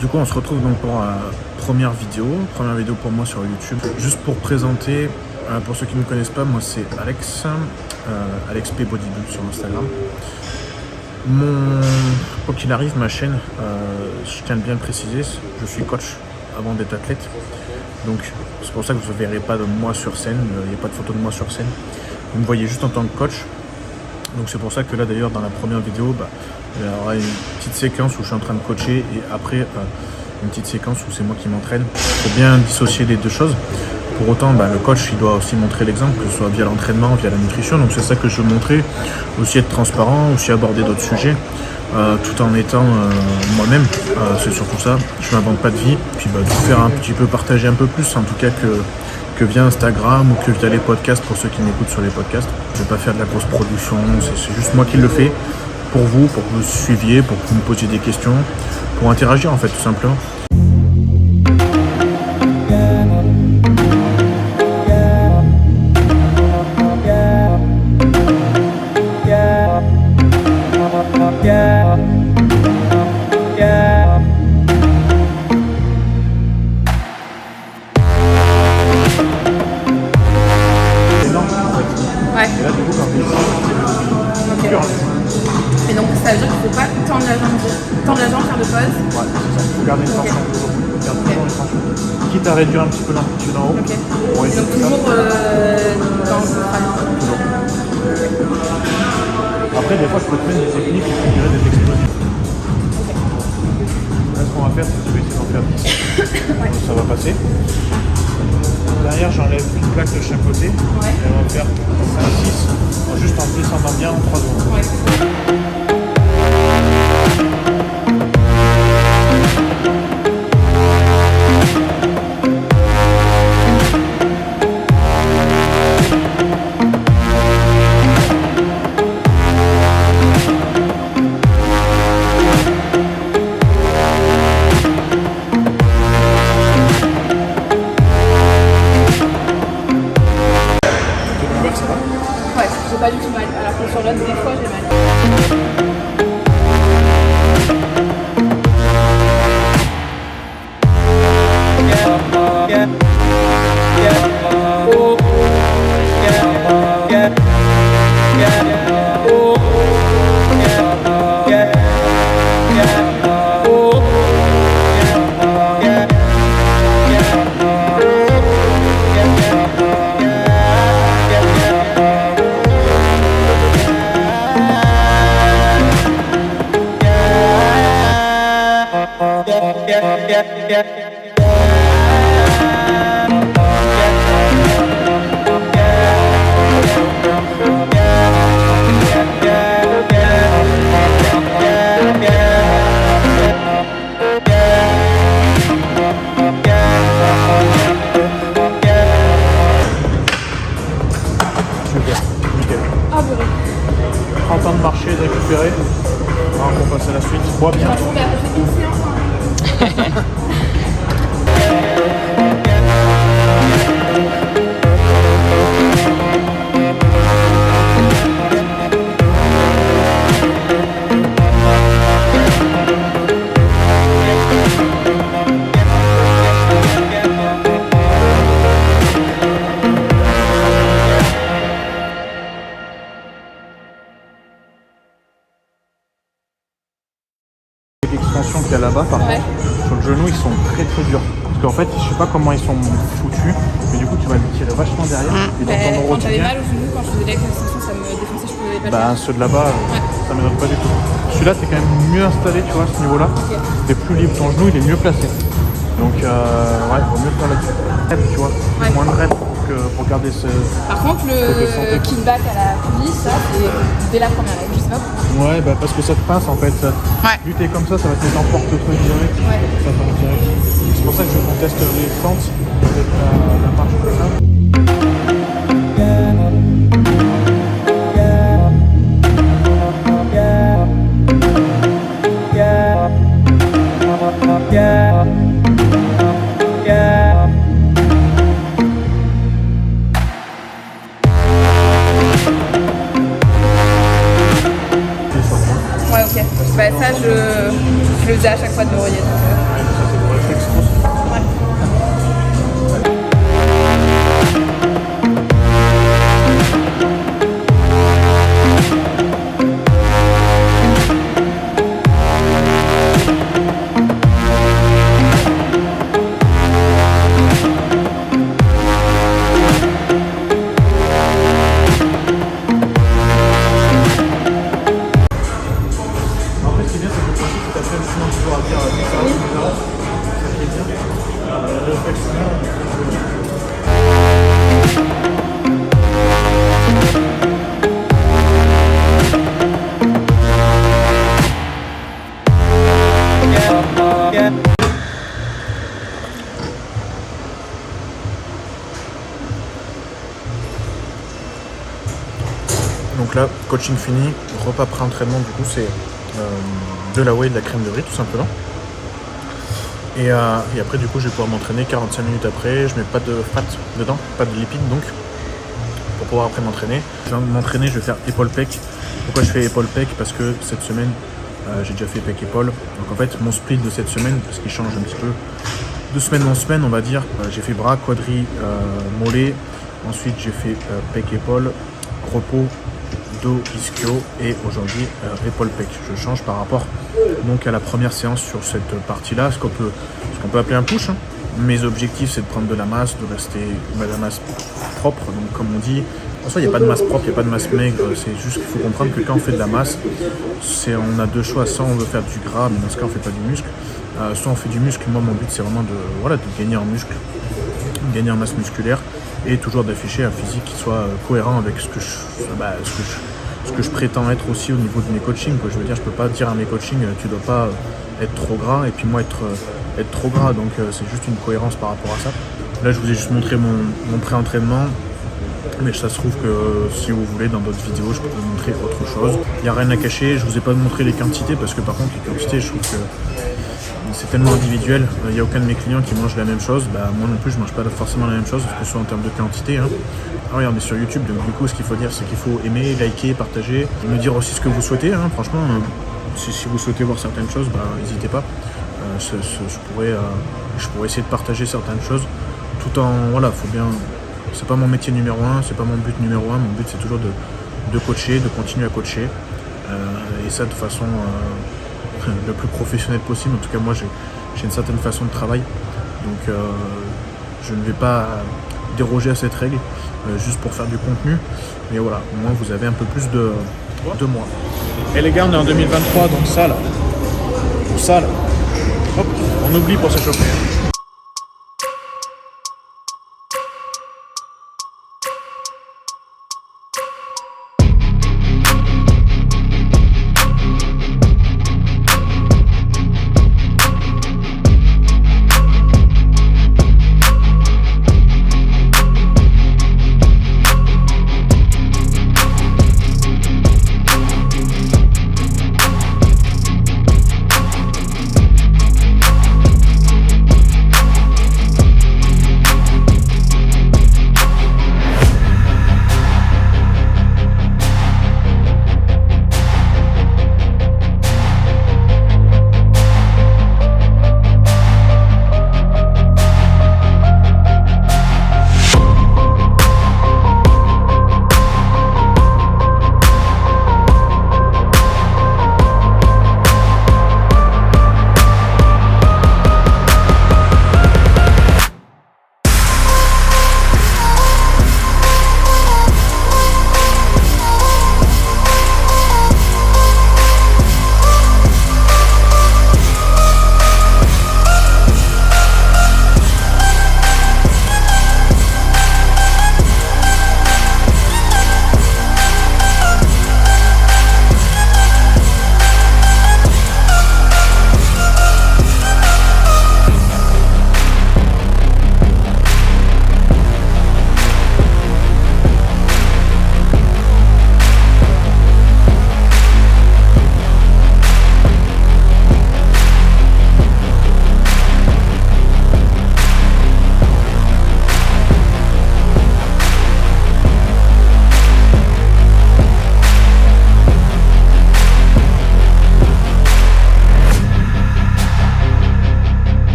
Du coup, on se retrouve donc pour la première vidéo pour moi sur YouTube. Juste pour présenter, pour ceux qui ne me connaissent pas, moi c'est Alex, Alex P Bodybuild sur Instagram. Quoi qu'il arrive, ma chaîne, je tiens bien à le préciser, je suis coach avant d'être athlète. Donc c'est pour ça que vous ne verrez pas de moi sur scène, il n'y a pas de photo de moi sur scène. Vous me voyez juste en tant que coach. Donc c'est pour ça que là d'ailleurs dans la première vidéo, il y aura une petite séquence où je suis en train de coacher et après une petite séquence où c'est moi qui m'entraîne. Il faut bien dissocier les deux choses. Pour autant, le coach il doit aussi montrer l'exemple, que ce soit via l'entraînement, via la nutrition. Donc c'est ça que je veux montrer, aussi être transparent, aussi aborder d'autres sujets, tout en étant moi-même. C'est surtout ça, je ne m'invente pas de vie. Puis de vous faire un petit peu partager un peu plus, en tout cas que via Instagram ou que via les podcasts pour ceux qui m'écoutent sur les podcasts. Je ne vais pas faire de la grosse production, c'est juste moi qui le fais pour vous suiviez, pour que vous me posiez des questions, pour interagir en fait tout simplement. Et donc ça veut dire qu'il ne faut pas tendre la jambe, faire de pause. Ouais, c'est ça. Il faut garder une tension toujours. Garde toujours une tension. Quitte à réduire un petit peu l'amplitude en haut. Okay. Donc toujours dans le crâne. Toujours. Après, des fois, je peux te mettre des techniques qui durent des explosions. Là, ce qu'on va faire, c'est que je vais essayer d'en faire 10. Ouais. Ça va passer. Derrière, j'enlève une plaque de chaque côté. Ouais. Et on va faire 5-6. Juste en descendant bien en 3 secondes. Ouais. J'ai pas du tout mal, alors que sur l'autre, des fois, j'ai mal. Prends le temps de marcher, de récupérer. Alors on passe à la suite. Bois bien. L'extension qu'il y a là-bas, par contre, sur le genou, ils sont très très durs. Parce qu'en fait, je sais pas comment ils sont foutus, mais du coup, tu vas les tirer vachement derrière. Et quand j'avais mal au genou, quand je faisais l'extension, ça me défonçait, je pouvais pas le faire. Ceux de là-bas, ça ne m'étonne pas du tout. Celui-là, t'es quand même mieux installé, tu vois, à ce niveau-là. Okay. T'es plus libre, ton genou, il est mieux placé. Donc, il vaut mieux faire là-dessus. Tu vois, moins de rêve pour garder ce. Par contre, le kickback à la coulis, ça, c'est dès la première règle, je sais pas. Ouais, parce que ça te pince en fait. Vu que t'es comme ça va te mettre en portefeuille direct. Ouais. Ça tombe direct. C'est pour ça que je conteste les fentes avec la marche comme ça. Ouais, ok. Ça, je le faisais à chaque fois de me relier. coaching fini, repas pré-entraînement, du coup c'est de la whey et de la crème de riz tout simplement. Et après du coup je vais pouvoir m'entraîner 45 minutes après, je mets pas de fat dedans, pas de lipides donc, pour pouvoir après m'entraîner. Je vais m'entraîner, je vais faire épaule pec. Pourquoi je fais épaule pec? Parce que cette semaine j'ai déjà fait pec épaule. Donc en fait mon split de cette semaine, parce qu'il change un petit peu de semaine en semaine on va dire, j'ai fait bras, quadri, mollet, ensuite j'ai fait pec épaule, repos, dos, ischio et aujourd'hui épaule pec. Je change par rapport donc à la première séance sur cette partie là, ce qu'on peut appeler un push, hein. Mes objectifs c'est de prendre de la masse, de rester de la masse propre, donc comme on dit, en soi il n'y a pas de masse propre, il n'y a pas de masse maigre, c'est juste qu'il faut comprendre que quand on fait de la masse, on a deux choix, soit on veut faire du gras, mais dans ce cas on fait pas du muscle, soit on fait du muscle. Moi mon but c'est vraiment de gagner en muscle, gagner en masse musculaire et toujours d'afficher un physique qui soit cohérent avec ce que je prétends être aussi au niveau de mes coachings, quoi. Je veux dire, je peux pas dire à mes coachings tu dois pas être trop gras et puis moi être trop gras, donc c'est juste une cohérence par rapport à ça. Là je vous ai juste montré mon pré-entraînement, mais ça se trouve que si vous voulez dans d'autres vidéos je peux vous montrer autre chose. Il n'y a rien à cacher, je vous ai pas montré les quantités parce que par contre les quantités je trouve que c'est tellement individuel, il n'y a aucun de mes clients qui mange la même chose, moi non plus je mange pas forcément la même chose, que ce soit en termes de quantité, hein. Ah oui, on est sur YouTube, donc du coup ce qu'il faut dire c'est qu'il faut aimer, liker, partager, et me dire aussi ce que vous souhaitez, hein. Franchement, si vous souhaitez voir certaines choses, n'hésitez pas, je pourrais essayer de partager certaines choses, tout en, faut bien, c'est pas mon métier numéro 1, c'est pas mon but numéro 1, mon but c'est toujours de coacher, de continuer à coacher, et ça de façon le plus professionnel possible. En tout cas moi j'ai une certaine façon de travail, donc je ne vais pas déroger à cette règle juste pour faire du contenu, mais voilà, au moins vous avez un peu plus de moi. Et les gars, on est en 2023, donc ça là, hop, on oublie pour s'échauffer.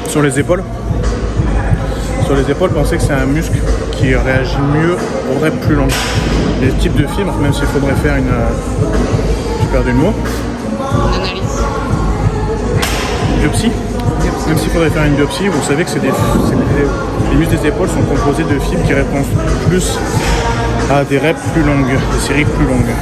Sur les épaules, pensez que c'est un muscle qui réagit mieux aux reps plus longues. Les types de fibres, même s'il faudrait faire une... j'ai perdu le mot. Une analyse. Biopsie. Même s'il faudrait faire une biopsie, vous savez que les muscles des épaules sont composés de fibres qui répondent plus à des reps plus longues, des séries plus longues.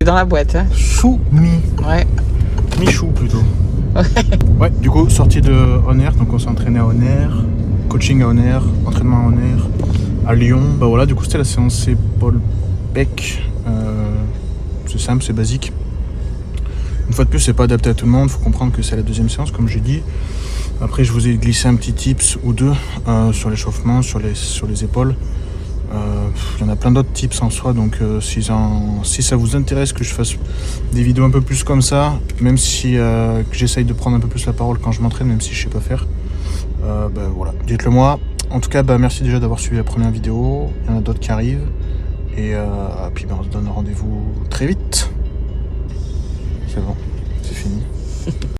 dans la boîte. Hein. Chou-mi. Ouais. Michou plutôt. Ouais, du coup, sortie de On Air, donc on s'est entraîné à On Air, coaching à On Air, entraînement à On Air, à Lyon. Bah voilà, du coup, c'était la séance épaule-pec. C'est simple, c'est basique. Une fois de plus, c'est pas adapté à tout le monde, faut comprendre que c'est la deuxième séance, comme j'ai dit. Après, je vous ai glissé un petit tips ou deux sur l'échauffement, sur les épaules. Il y en a plein d'autres tips en soi, donc si ça vous intéresse que je fasse des vidéos un peu plus comme ça, même si que j'essaye de prendre un peu plus la parole quand je m'entraîne, même si je sais pas faire, voilà, dites-le moi. En tout cas, merci déjà d'avoir suivi la première vidéo, il y en a d'autres qui arrivent, et puis on se donne rendez-vous très vite. C'est bon, c'est fini.